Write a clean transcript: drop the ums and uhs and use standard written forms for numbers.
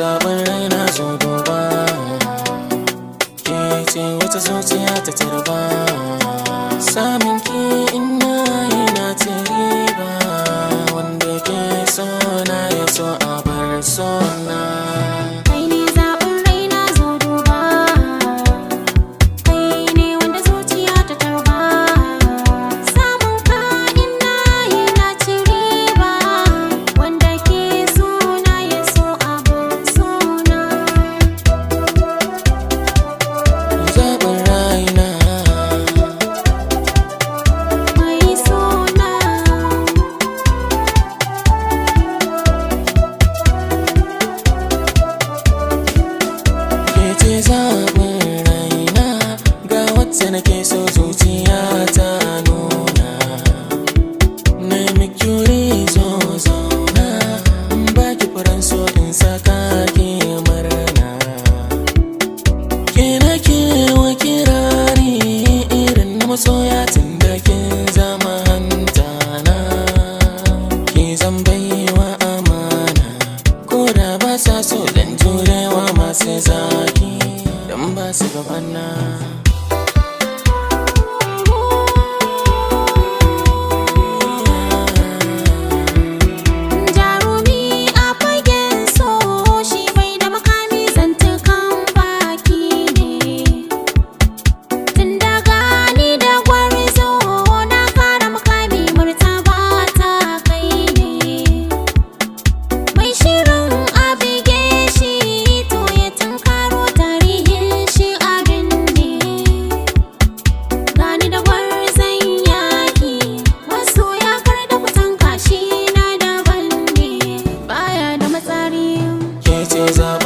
zaɓin raina zo duba, ke ce wata zuciya ta tarba. Samun ki ina yi na ci riba, wanda ke so na ya so a bar sona. Zaɓin raina ga wacce nake so zuciya ta nuna. Na miki wuri zo zauna, in baki furan so in saka ki murna. Ke nake wa kirari irin na masoya tun da kin zama hantana. Ki zan baiwa amana, ko da ba sa so dan jurewa masu zaki dan ba su gabana. Zaɓin